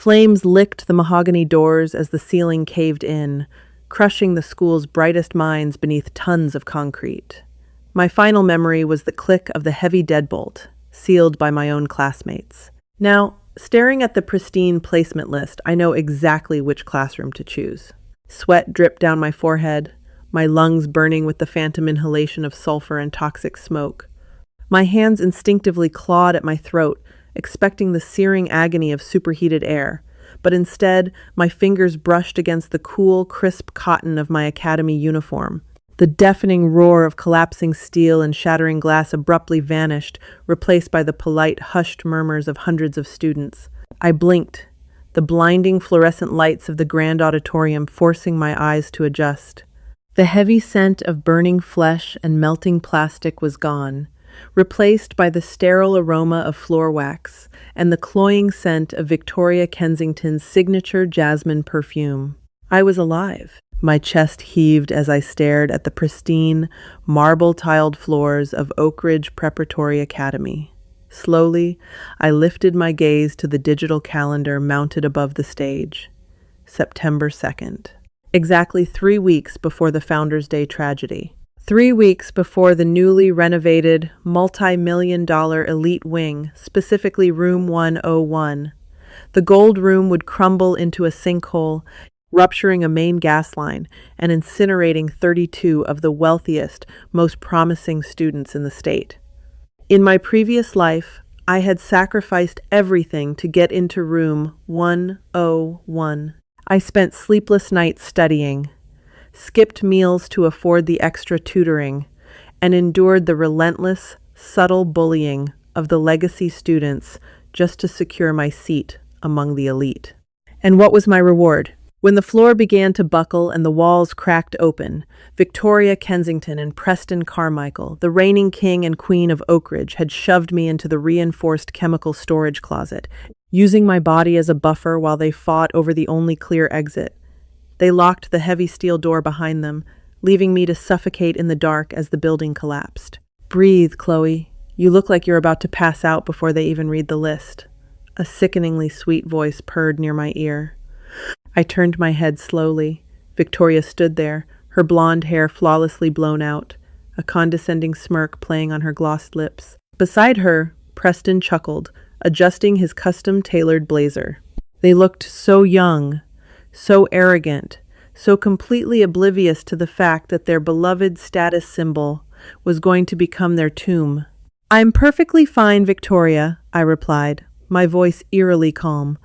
Flames licked the mahogany doors as the ceiling caved in, crushing the school's brightest minds beneath tons of concrete. My final memory was the click of the heavy deadbolt, sealed by my own classmates. Now, staring at the pristine placement list, I know exactly which classroom to choose. Sweat dripped down my forehead, my lungs burning with the phantom inhalation of sulfur and toxic smoke. My hands instinctively clawed at my throat, expecting the searing agony of superheated air, but instead, my fingers brushed against the cool, crisp cotton of my academy uniform. The deafening roar of collapsing steel and shattering glass abruptly vanished, replaced by the polite, hushed murmurs of hundreds of students. I blinked, the blinding fluorescent lights of the grand auditorium forcing my eyes to adjust. The heavy scent of burning flesh and melting plastic was gone, replaced by the sterile aroma of floor wax and the cloying scent of Victoria Kensington's signature jasmine perfume. I was alive. My chest heaved as I stared at the pristine, marble-tiled floors of Oak Ridge Preparatory Academy. Slowly, I lifted my gaze to the digital calendar mounted above the stage. September 2nd. Exactly 3 weeks before the Founders' Day tragedy. 3 weeks before the newly renovated, multi-million-dollar elite wing, specifically Room 101. The gold room would crumble into a sinkhole, rupturing a main gas line and incinerating 32 of the wealthiest, most promising students in the state. In my previous life, I had sacrificed everything to get into room 101. I spent sleepless nights studying, skipped meals to afford the extra tutoring, and endured the relentless, subtle bullying of the legacy students just to secure my seat among the elite. And what was my reward? When the floor began to buckle and the walls cracked open, Victoria Kensington and Preston Carmichael, the reigning king and queen of Oak Ridge, had shoved me into the reinforced chemical storage closet, using my body as a buffer while they fought over the only clear exit. They locked the heavy steel door behind them, leaving me to suffocate in the dark as the building collapsed. "Breathe, Chloe. You look like you're about to pass out before they even read the list." A sickeningly sweet voice purred near my ear. I turned my head slowly. Victoria stood there, her blonde hair flawlessly blown out, a condescending smirk playing on her glossed lips. Beside her, Preston chuckled, adjusting his custom-tailored blazer. They looked so young, so arrogant, so completely oblivious to the fact that their beloved status symbol was going to become their tomb. "I'm perfectly fine, Victoria," I replied, my voice eerily calm.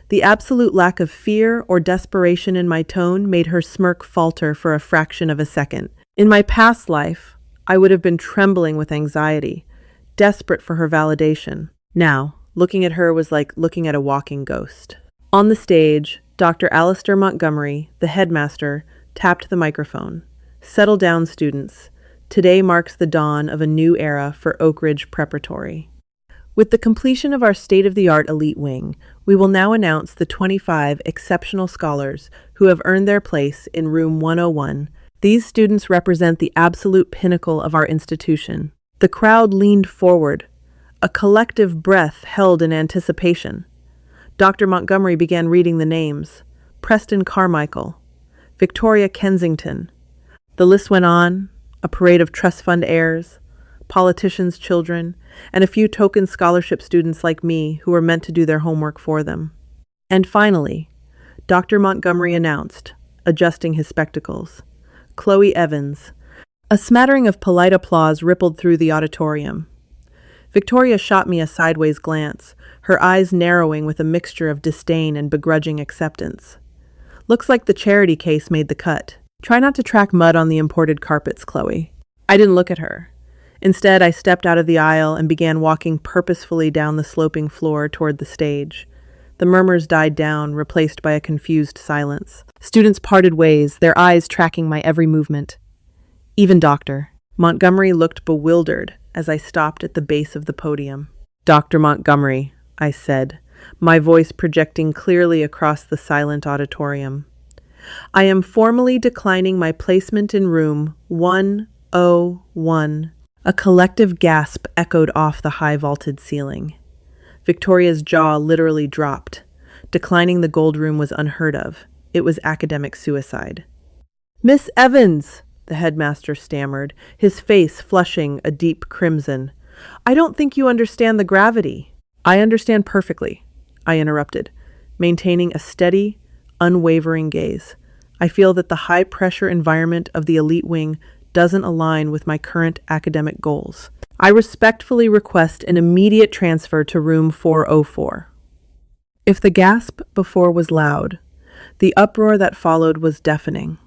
The absolute lack of fear or desperation in my tone made her smirk falter for a fraction of a second. In my past life, I would have been trembling with anxiety, desperate for her validation. Now, looking at her was like looking at a walking ghost. On the stage, Dr. Alistair Montgomery, the headmaster, tapped the microphone. "Settle down, students. Today marks the dawn of a new era for Oak Ridge Preparatory. With the completion of our state-of-the-art elite wing, we will now announce the 25 exceptional scholars who have earned their place in Room 101. These students represent the absolute pinnacle of our institution." The crowd leaned forward, a collective breath held in anticipation. Dr. Montgomery began reading the names. Preston Carmichael, Victoria Kensington. The list went on, a parade of trust fund heirs, politicians' children, and a few token scholarship students like me who were meant to do their homework for them. And finally, Dr. Montgomery announced, adjusting his spectacles, Chloe Evans. A smattering of polite applause rippled through the auditorium. Victoria shot me a sideways glance, her eyes narrowing with a mixture of disdain and begrudging acceptance. "Looks like the charity case made the cut. Try not to track mud on the imported carpets, Chloe." I didn't look at her. Instead, I stepped out of the aisle and began walking purposefully down the sloping floor toward the stage. The murmurs died down, replaced by a confused silence. Students parted ways, their eyes tracking my every movement. Even Dr. Montgomery looked bewildered as I stopped at the base of the podium. "Dr. Montgomery," I said, my voice projecting clearly across the silent auditorium. "I am formally declining my placement in room 101. A collective gasp echoed off the high vaulted ceiling. Victoria's jaw literally dropped. Declining the gold room was unheard of. It was academic suicide. "Miss Evans," the headmaster stammered, his face flushing a deep crimson. "I don't think you understand the gravity." "I understand perfectly," I interrupted, maintaining a steady, unwavering gaze. "I feel that the high-pressure environment of the elite wing doesn't align with my current academic goals. I respectfully request an immediate transfer to room 404. If the gasp before was loud, the uproar that followed was deafening.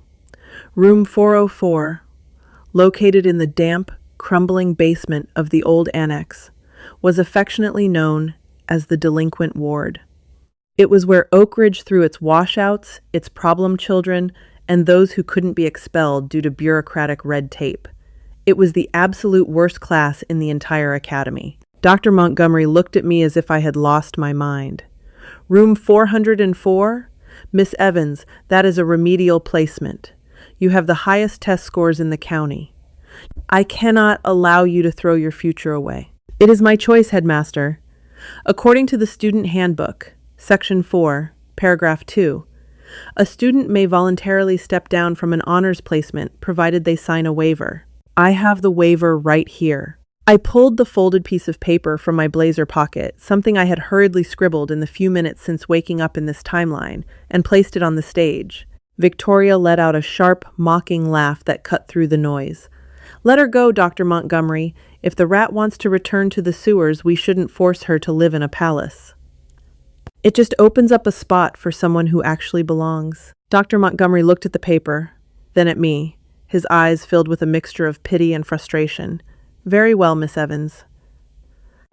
Room 404, located in the damp, crumbling basement of the old annex, was affectionately known as the delinquent ward. It was where Oak Ridge threw its washouts, its problem children, and those who couldn't be expelled due to bureaucratic red tape. It was the absolute worst class in the entire academy. Dr. Montgomery looked at me as if I had lost my mind. "Room 404? Miss Evans, that is a remedial placement. You have the highest test scores in the county. I cannot allow you to throw your future away." "It is my choice, headmaster. According to the student handbook, Section 4, Paragraph 2, a student may voluntarily step down from an honors placement provided they sign a waiver. I have the waiver right here." I pulled the folded piece of paper from my blazer pocket, something I had hurriedly scribbled in the few minutes since waking up in this timeline, and placed it on the stage. Victoria let out a sharp, mocking laugh that cut through the noise. "Let her go, Dr. Montgomery. If the rat wants to return to the sewers, we shouldn't force her to live in a palace. It just opens up a spot for someone who actually belongs." Dr. Montgomery looked at the paper, then at me, his eyes filled with a mixture of pity and frustration. "Very well, Miss Evans.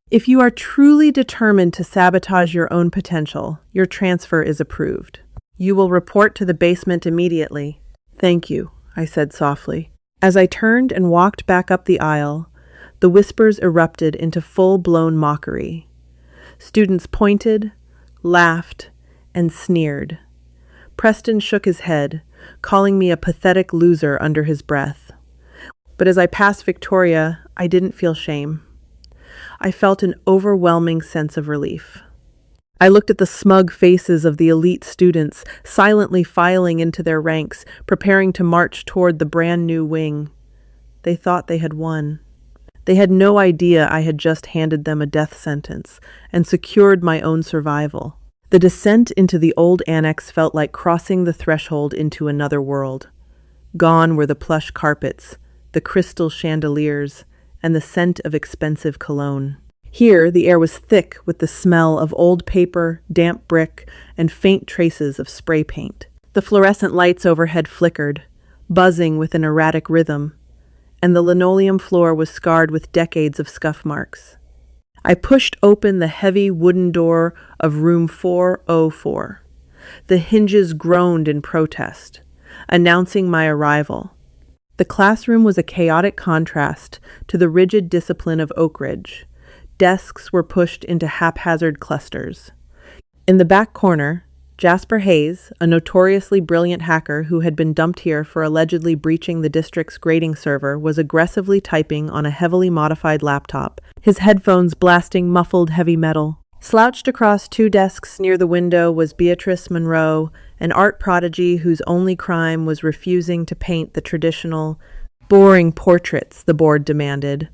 If you are truly determined to sabotage your own potential, your transfer is approved. You will report to the basement immediately." "Thank you," I said softly. As I turned and walked back up the aisle, the whispers erupted into full-blown mockery. Students pointed, laughed, and sneered. Preston shook his head, calling me a pathetic loser under his breath. But as I passed Victoria, I didn't feel shame. I felt an overwhelming sense of relief. I looked at the smug faces of the elite students, silently filing into their ranks, preparing to march toward the brand new wing. They thought they had won. They had no idea I had just handed them a death sentence and secured my own survival. The descent into the old annex felt like crossing the threshold into another world. Gone were the plush carpets, the crystal chandeliers, and the scent of expensive cologne. Here, the air was thick with the smell of old paper, damp brick, and faint traces of spray paint. The fluorescent lights overhead flickered, buzzing with an erratic rhythm, and the linoleum floor was scarred with decades of scuff marks. I pushed open the heavy wooden door of room 404. The hinges groaned in protest, announcing my arrival. The classroom was a chaotic contrast to the rigid discipline of Oak Ridge. Desks were pushed into haphazard clusters. In the back corner, Jasper Hayes, a notoriously brilliant hacker who had been dumped here for allegedly breaching the district's grading server, was aggressively typing on a heavily modified laptop, his headphones blasting muffled heavy metal. Slouched across two desks near the window was Beatrice Monroe, an art prodigy whose only crime was refusing to paint the traditional, boring portraits the board demanded,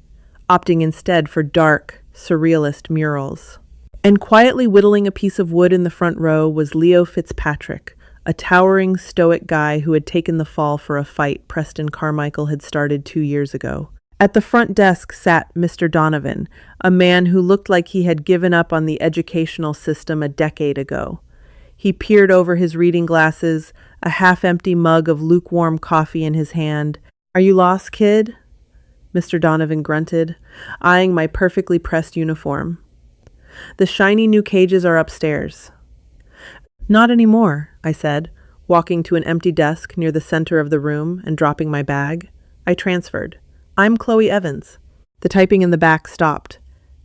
opting instead for dark, surrealist murals. And quietly whittling a piece of wood in the front row was Leo Fitzpatrick, a towering, stoic guy who had taken the fall for a fight Preston Carmichael had started 2 years ago. At the front desk sat Mr. Donovan, a man who looked like he had given up on the educational system a decade ago. He peered over his reading glasses, a half-empty mug of lukewarm coffee in his hand. "Are you lost, kid?" Mr. Donovan grunted, eyeing my perfectly pressed uniform. "The shiny new cages are upstairs." "Not anymore," I said, walking to an empty desk near the center of the room and dropping my bag. I transferred. "I'm Chloe Evans." The typing in the back stopped.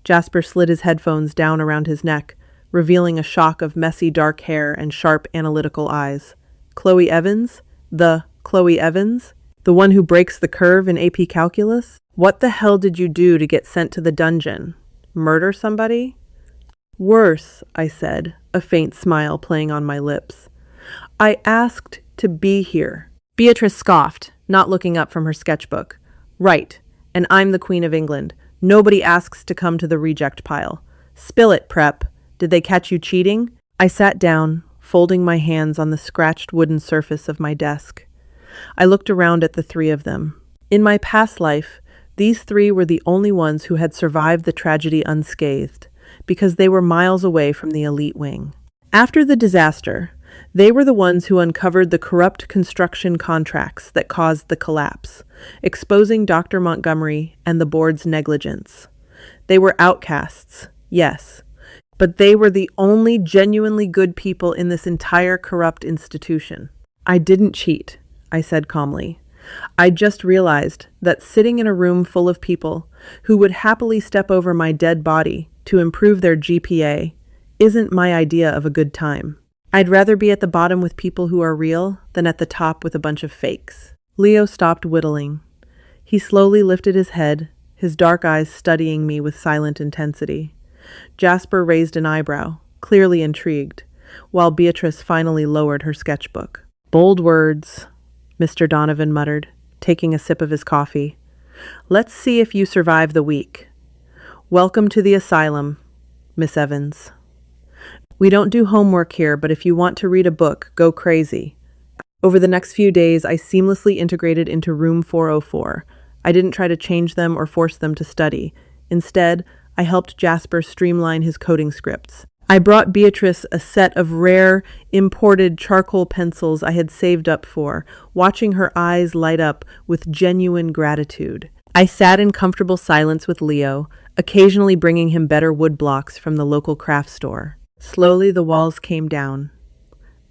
Jasper slid his headphones down around his neck, revealing a shock of messy dark hair and sharp analytical eyes. "Chloe Evans? The Chloe Evans? The one who breaks the curve in AP Calculus? What the hell did you do to get sent to the dungeon? Murder somebody?" Worse, I said, a faint smile playing on my lips. I asked to be here. Beatrice scoffed, not looking up from her sketchbook. Right, and I'm the Queen of England. Nobody asks to come to the reject pile. Spill it, Prep. Did they catch you cheating? I sat down, folding my hands on the scratched wooden surface of my desk. I looked around at the three of them. In my past life, these three were the only ones who had survived the tragedy unscathed, because they were miles away from the elite wing. After the disaster, they were the ones who uncovered the corrupt construction contracts that caused the collapse, exposing Dr. Montgomery and the board's negligence. They were outcasts, yes, but they were the only genuinely good people in this entire corrupt institution. I didn't cheat, I said calmly. I just realized that sitting in a room full of people who would happily step over my dead body to improve their GPA isn't my idea of a good time. I'd rather be at the bottom with people who are real than at the top with a bunch of fakes. Leo stopped whittling. He slowly lifted his head, his dark eyes studying me with silent intensity. Jasper raised an eyebrow, clearly intrigued, while Beatrice finally lowered her sketchbook. Bold words, Mr. Donovan muttered, taking a sip of his coffee. Let's see if you survive the week. Welcome to the asylum, Miss Evans. We don't do homework here, but if you want to read a book, go crazy. Over the next few days, I seamlessly integrated into room 404. I didn't try to change them or force them to study. Instead, I helped Jasper streamline his coding scripts. I brought Beatrice a set of rare, imported charcoal pencils I had saved up for, watching her eyes light up with genuine gratitude. I sat in comfortable silence with Leo, occasionally bringing him better wood blocks from the local craft store. Slowly, the walls came down.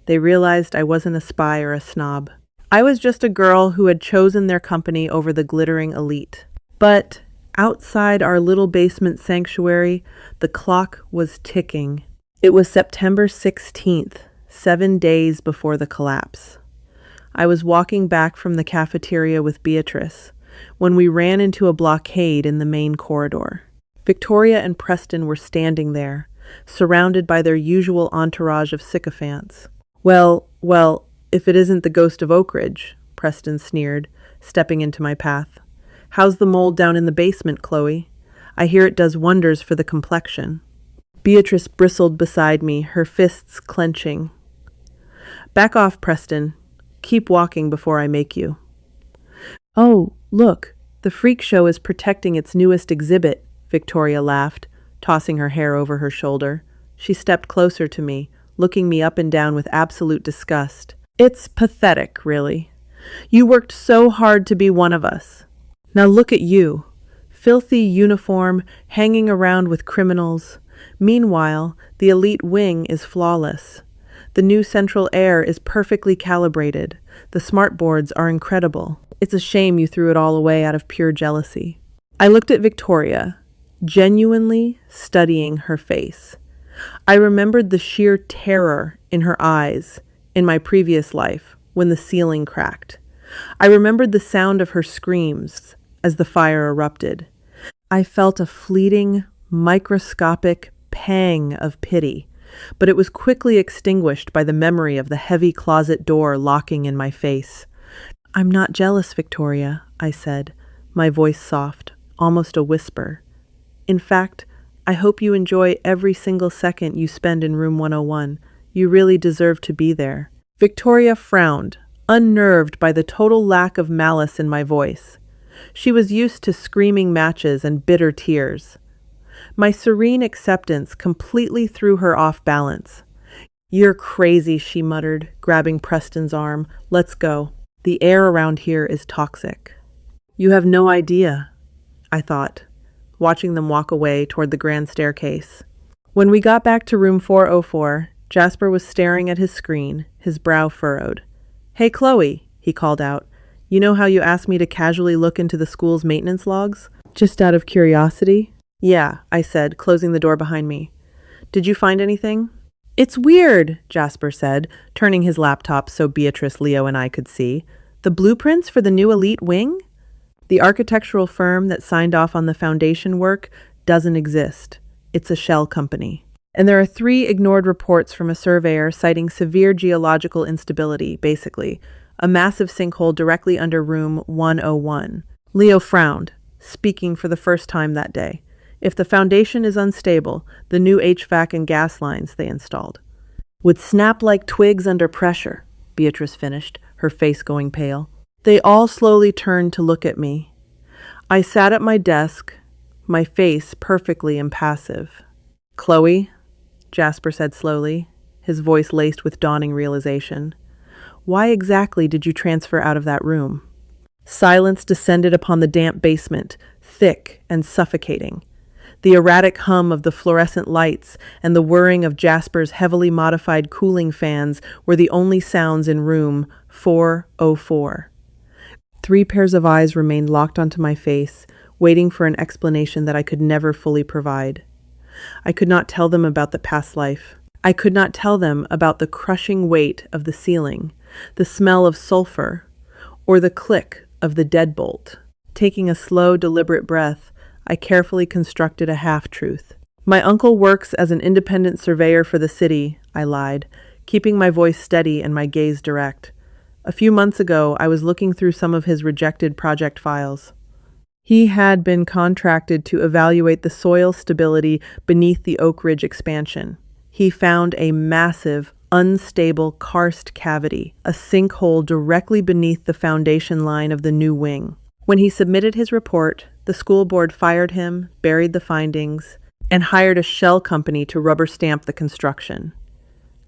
They realized I wasn't a spy or a snob. I was just a girl who had chosen their company over the glittering elite. But outside our little basement sanctuary, the clock was ticking. It was September 16th, 7 days before the collapse. I was walking back from the cafeteria with Beatrice when we ran into a blockade in the main corridor. Victoria and Preston were standing there, surrounded by their usual entourage of sycophants. Well, if it isn't the ghost of Oak Ridge, Preston sneered, stepping into my path. How's the mold down in the basement, Chloe? I hear it does wonders for the complexion. Beatrice bristled beside me, her fists clenching. Back off, Preston. Keep walking before I make you. Oh, look, the freak show is protecting its newest exhibit, Victoria laughed, tossing her hair over her shoulder. She stepped closer to me, looking me up and down with absolute disgust. It's pathetic, really. You worked so hard to be one of us. Now look at you. Filthy uniform, hanging around with criminals. Meanwhile, the elite wing is flawless. The new central air is perfectly calibrated. The smart boards are incredible. It's a shame you threw it all away out of pure jealousy. I looked at Victoria, genuinely studying her face. I remembered the sheer terror in her eyes in my previous life when the ceiling cracked. I remembered the sound of her screams as the fire erupted. I felt a fleeting, microscopic pang of pity, but it was quickly extinguished by the memory of the heavy closet door locking in my face. I'm not jealous, Victoria, I said, my voice soft, almost a whisper. In fact, I hope you enjoy every single second you spend in room 101. You really deserve to be there. Victoria frowned, unnerved by the total lack of malice in my voice. She was used to screaming matches and bitter tears. My serene acceptance completely threw her off balance. You're crazy, she muttered, grabbing Preston's arm. Let's go. The air around here is toxic. You have no idea, I thought, watching them walk away toward the grand staircase. When we got back to room 404, Jasper was staring at his screen, his brow furrowed. Hey, Chloe, he called out. You know how you asked me to casually look into the school's maintenance logs? Just out of curiosity? Yeah, I said, closing the door behind me. Did you find anything? It's weird, Jasper said, turning his laptop so Beatrice, Leo, and I could see. The blueprints for the new elite wing? The architectural firm that signed off on the foundation work doesn't exist. It's a shell company. And there are 3 ignored reports from a surveyor citing severe geological instability, basically, a massive sinkhole directly under room 101. Leo frowned, speaking for the first time that day. If the foundation is unstable, the new HVAC and gas lines they installed would snap like twigs under pressure, Beatrice finished, her face going pale. They all slowly turned to look at me. I sat at my desk, my face perfectly impassive. Chloe, Jasper said slowly, his voice laced with dawning realization. Why exactly did you transfer out of that room? Silence descended upon the damp basement, thick and suffocating. The erratic hum of the fluorescent lights and the whirring of Jasper's heavily modified cooling fans were the only sounds in room 404. 3 pairs of eyes remained locked onto my face, waiting for an explanation that I could never fully provide. I could not tell them about the past life. I could not tell them about the crushing weight of the ceiling, the smell of sulfur, or the click of the deadbolt. Taking a slow, deliberate breath, I carefully constructed a half-truth. My uncle works as an independent surveyor for the city, I lied, keeping my voice steady and my gaze direct. A few months ago, I was looking through some of his rejected project files. He had been contracted to evaluate the soil stability beneath the Oak Ridge expansion. He found a massive, unstable karst cavity, a sinkhole directly beneath the foundation line of the new wing. When he submitted his report, the school board fired him, buried the findings, and hired a shell company to rubber stamp the construction.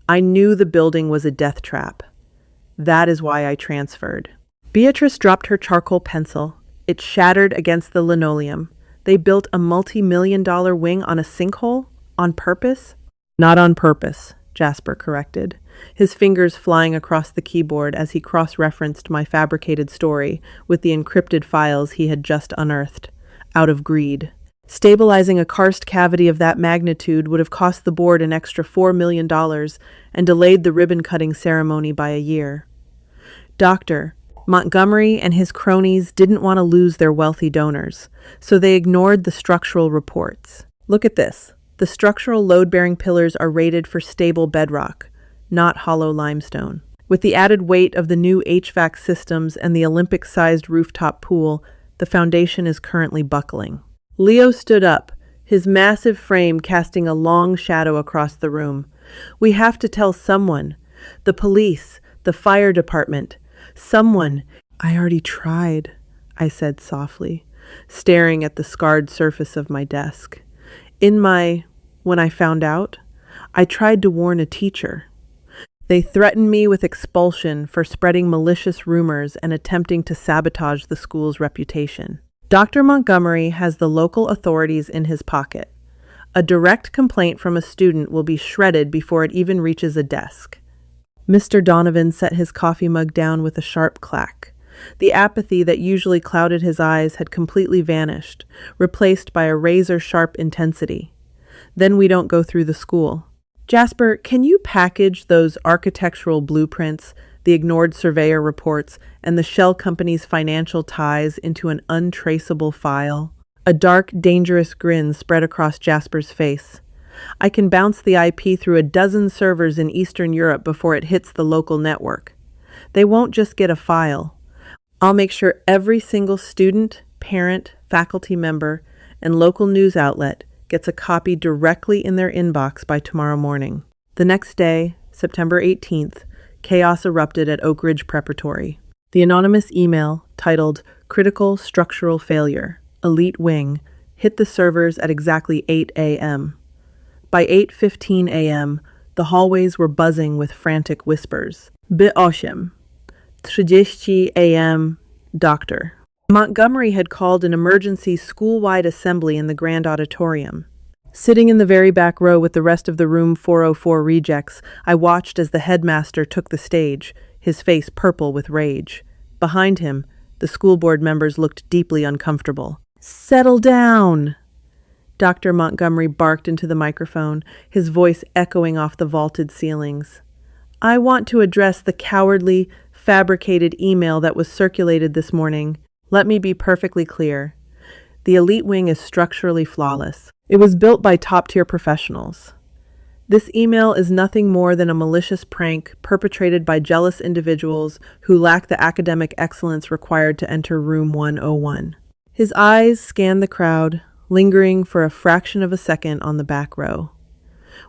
I knew the building was a death trap. That is why I transferred. Beatrice dropped her charcoal pencil. It shattered against the linoleum. They built a multi-million-dollar wing on a sinkhole? On purpose? Not on purpose, Jasper corrected, his fingers flying across the keyboard as he cross-referenced my fabricated story with the encrypted files he had just unearthed, out of greed. Stabilizing a karst cavity of that magnitude would have cost the board an extra $4 million and delayed the ribbon-cutting ceremony by a year. Dr. Montgomery and his cronies didn't want to lose their wealthy donors, so they ignored the structural reports. Look at this. The structural load-bearing pillars are rated for stable bedrock, not hollow limestone. With the added weight of the new HVAC systems and the Olympic-sized rooftop pool, the foundation is currently buckling. Leo stood up, his massive frame casting a long shadow across the room. We have to tell someone. The police, the fire department. Someone. I already tried, I said softly, staring at the scarred surface of my desk. When I found out, I tried to warn a teacher. They threatened me with expulsion for spreading malicious rumors and attempting to sabotage the school's reputation. Dr. Montgomery has the local authorities in his pocket. A direct complaint from a student will be shredded before it even reaches a desk. Mr. Donovan set his coffee mug down with a sharp clack. The apathy that usually clouded his eyes had completely vanished, replaced by a razor-sharp intensity. Then we don't go through the school. Jasper, can you package those architectural blueprints, the ignored surveyor reports, and the shell company's financial ties into an untraceable file? A dark, dangerous grin spread across Jasper's face. I can bounce the IP through a dozen servers in Eastern Europe before it hits the local network. They won't just get a file. I'll make sure every single student, parent, faculty member, and local news outlet gets a copy directly in their inbox by tomorrow morning. The next day, September 18th, chaos erupted at Oak Ridge Preparatory. The anonymous email, titled Critical Structural Failure, Elite Wing, hit the servers at exactly 8 a.m. By 8:15 a.m., the hallways were buzzing with frantic whispers. B8, 30 a.m., Doctor. Montgomery had called an emergency school-wide assembly in the grand auditorium. Sitting in the very back row with the rest of the room 404 rejects, I watched as the headmaster took the stage, his face purple with rage. Behind him, the school board members looked deeply uncomfortable. "Settle down!" Dr. Montgomery barked into the microphone, his voice echoing off the vaulted ceilings. "I want to address the cowardly, fabricated email that was circulated this morning. Let me be perfectly clear. The elite wing is structurally flawless. It was built by top-tier professionals. This email is nothing more than a malicious prank perpetrated by jealous individuals who lack the academic excellence required to enter room 101. His eyes scanned the crowd, lingering for a fraction of a second on the back row.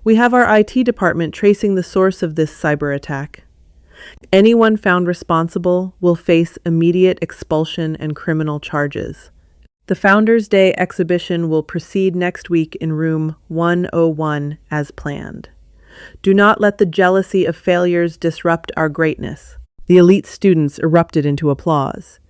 We have our IT department tracing the source of this cyber attack. Anyone found responsible will face immediate expulsion and criminal charges. The Founders' Day exhibition will proceed next week in room 101 as planned. Do not let the jealousy of failures disrupt our greatness. The elite students erupted into applause.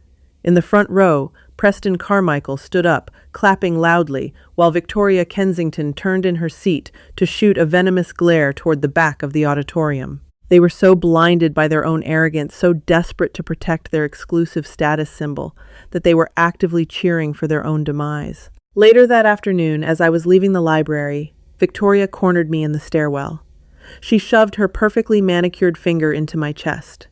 In the front row, Preston Carmichael stood up, clapping loudly, while Victoria Kensington turned in her seat to shoot a venomous glare toward the back of the auditorium. They were so blinded by their own arrogance, so desperate to protect their exclusive status symbol, that they were actively cheering for their own demise. Later that afternoon, as I was leaving the library, Victoria cornered me in the stairwell. She shoved her perfectly manicured finger into my chest.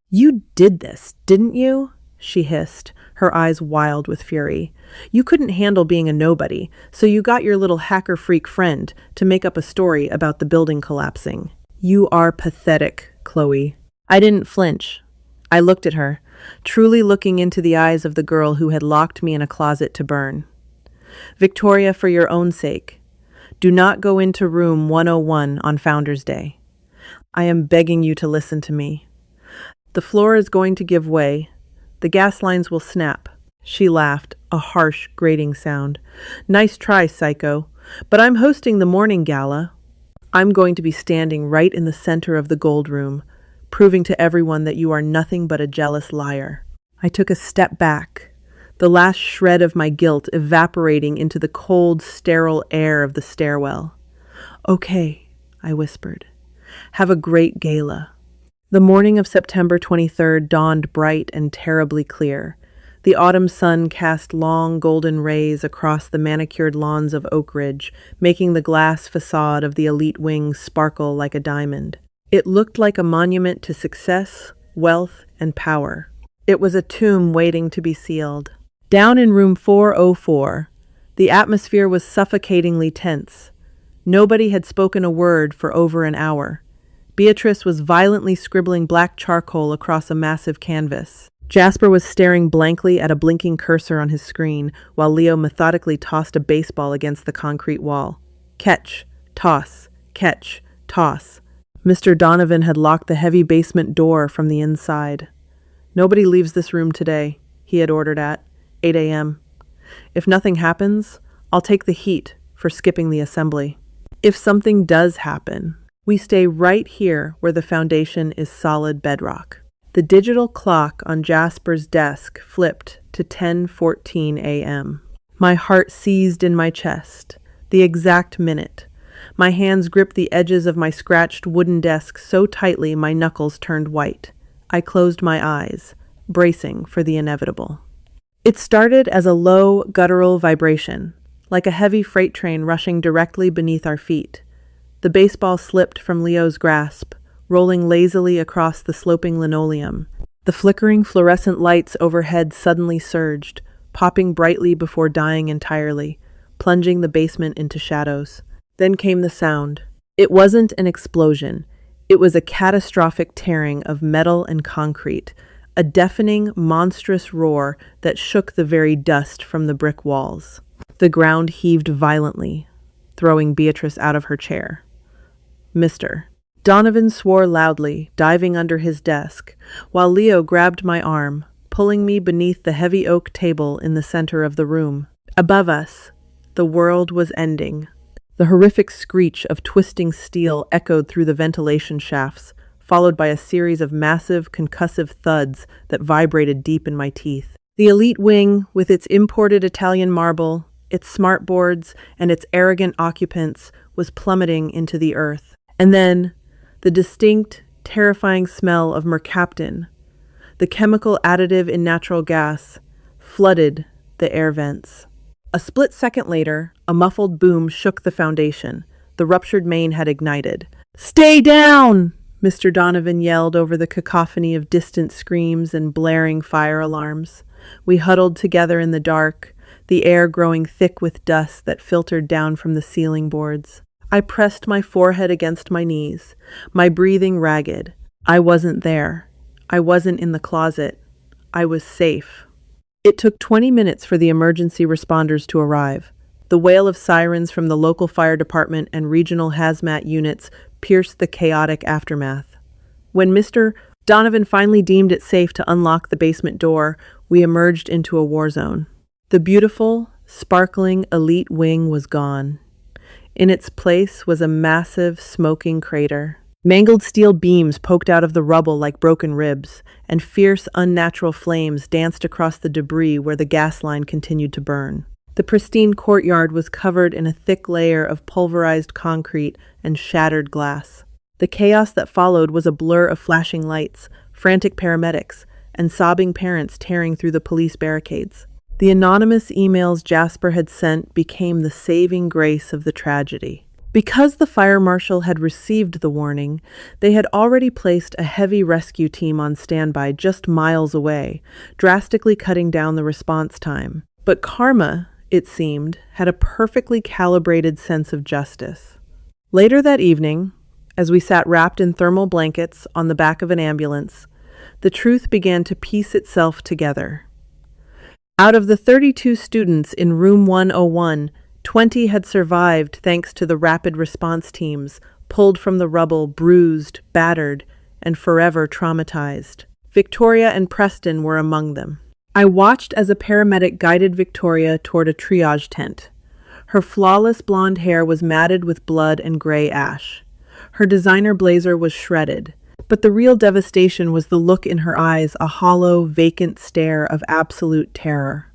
"You did this, didn't you?" she hissed, her eyes wild with fury. "You couldn't handle being a nobody, so you got your little hacker freak friend to make up a story about the building collapsing. You are pathetic, Chloe." I didn't flinch. I looked at her, truly looking into the eyes of the girl who had locked me in a closet to burn. "Victoria, for your own sake, do not go into room 101 on Founders' Day. I am begging you to listen to me. The floor is going to give way. The gas lines will snap." She laughed, a harsh, grating sound. "Nice try, psycho. But I'm hosting the morning gala. I'm going to be standing right in the center of the gold room, proving to everyone that you are nothing but a jealous liar." I took a step back, the last shred of my guilt evaporating into the cold, sterile air of the stairwell. "Okay," I whispered. "Have a great gala." The morning of September 23rd dawned bright and terribly clear. The autumn sun cast long golden rays across the manicured lawns of Oak Ridge, making the glass facade of the elite wing sparkle like a diamond. It looked like a monument to success, wealth, and power. It was a tomb waiting to be sealed. Down in room 404, the atmosphere was suffocatingly tense. Nobody had spoken a word for over an hour. Beatrice was violently scribbling black charcoal across a massive canvas. Jasper was staring blankly at a blinking cursor on his screen, while Leo methodically tossed a baseball against the concrete wall. Catch, toss, catch, toss. Mr. Donovan had locked the heavy basement door from the inside. "Nobody leaves this room today," he had ordered at 8 a.m. "If nothing happens, I'll take the heat for skipping the assembly. If something does happen, we stay right here where the foundation is solid bedrock." The digital clock on Jasper's desk flipped to 10:14 a.m. My heart seized in my chest, the exact minute. My hands gripped the edges of my scratched wooden desk so tightly my knuckles turned white. I closed my eyes, bracing for the inevitable. It started as a low, guttural vibration, like a heavy freight train rushing directly beneath our feet. The baseball slipped from Leo's grasp, rolling lazily across the sloping linoleum. The flickering fluorescent lights overhead suddenly surged, popping brightly before dying entirely, plunging the basement into shadows. Then came the sound. It wasn't an explosion. It was a catastrophic tearing of metal and concrete, a deafening, monstrous roar that shook the very dust from the brick walls. The ground heaved violently, throwing Beatrice out of her chair. "Mr." Donovan swore loudly, diving under his desk, while Leo grabbed my arm, pulling me beneath the heavy oak table in the center of the room. Above us, the world was ending. The horrific screech of twisting steel echoed through the ventilation shafts, followed by a series of massive, concussive thuds that vibrated deep in my teeth. The elite wing, with its imported Italian marble, its smartboards, and its arrogant occupants, was plummeting into the earth. And then, the distinct, terrifying smell of mercaptan, the chemical additive in natural gas, flooded the air vents. A split second later, a muffled boom shook the foundation. The ruptured main had ignited. "Stay down!" Mr. Donovan yelled over the cacophony of distant screams and blaring fire alarms. We huddled together in the dark, the air growing thick with dust that filtered down from the ceiling boards. I pressed my forehead against my knees, my breathing ragged. I wasn't there. I wasn't in the closet. I was safe. It took 20 minutes for the emergency responders to arrive. The wail of sirens from the local fire department and regional hazmat units pierced the chaotic aftermath. When Mr. Donovan finally deemed it safe to unlock the basement door, we emerged into a war zone. The beautiful, sparkling elite wing was gone. In its place was a massive, smoking crater. Mangled steel beams poked out of the rubble like broken ribs, and fierce, unnatural flames danced across the debris where the gas line continued to burn. The pristine courtyard was covered in a thick layer of pulverized concrete and shattered glass. The chaos that followed was a blur of flashing lights, frantic paramedics, and sobbing parents tearing through the police barricades. The anonymous emails Jasper had sent became the saving grace of the tragedy. Because the fire marshal had received the warning, they had already placed a heavy rescue team on standby just miles away, drastically cutting down the response time. But karma, it seemed, had a perfectly calibrated sense of justice. Later that evening, as we sat wrapped in thermal blankets on the back of an ambulance, the truth began to piece itself together. Out of the 32 students in room 101, 20 had survived thanks to the rapid response teams, pulled from the rubble, bruised, battered, and forever traumatized. Victoria and Preston were among them. I watched as a paramedic guided Victoria toward a triage tent. Her flawless blonde hair was matted with blood and gray ash. Her designer blazer was shredded, but the real devastation was the look in her eyes, a hollow, vacant stare of absolute terror.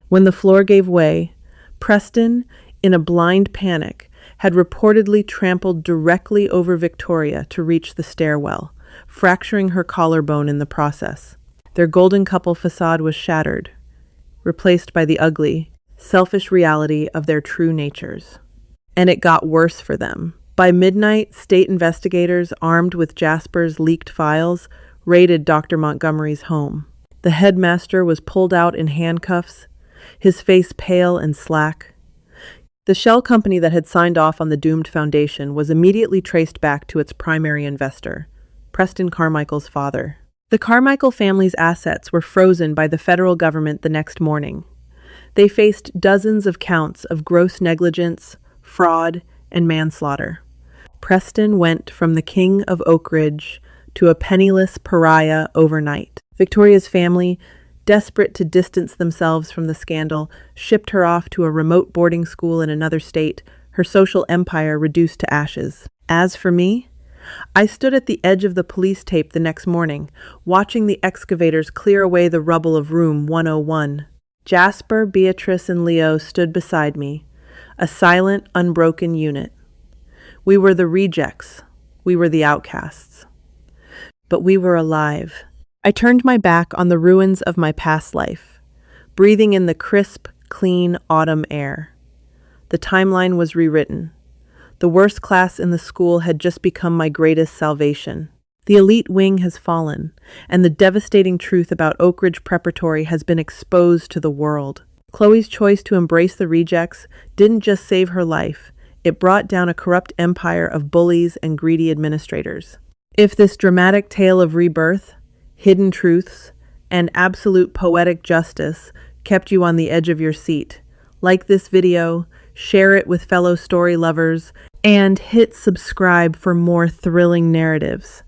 When the floor gave way, Preston, in a blind panic, had reportedly trampled directly over Victoria to reach the stairwell, fracturing her collarbone in the process. Their golden couple facade was shattered, replaced by the ugly, selfish reality of their true natures. And it got worse for them. By midnight, state investigators, armed with Jasper's leaked files, raided Dr. Montgomery's home. The headmaster was pulled out in handcuffs, his face pale and slack. The shell company that had signed off on the doomed foundation was immediately traced back to its primary investor, Preston Carmichael's father. The Carmichael family's assets were frozen by the federal government the next morning. They faced dozens of counts of gross negligence, fraud, and manslaughter. Preston went from the king of Oak Ridge to a penniless pariah overnight. Victoria's family, desperate to distance themselves from the scandal, shipped her off to a remote boarding school in another state, her social empire reduced to ashes. As for me, I stood at the edge of the police tape the next morning, watching the excavators clear away the rubble of room 101. Jasper, Beatrice, and Leo stood beside me, a silent, unbroken unit. We were the rejects. We were the outcasts. But we were alive. I turned my back on the ruins of my past life, breathing in the crisp, clean autumn air. The timeline was rewritten. The worst class in the school had just become my greatest salvation. The elite wing has fallen, and the devastating truth about Oak Ridge Preparatory has been exposed to the world. Chloe's choice to embrace the rejects didn't just save her life, it brought down a corrupt empire of bullies and greedy administrators. If this dramatic tale of rebirth, hidden truths, and absolute poetic justice kept you on the edge of your seat, like this video, share it with fellow story lovers, and hit subscribe for more thrilling narratives.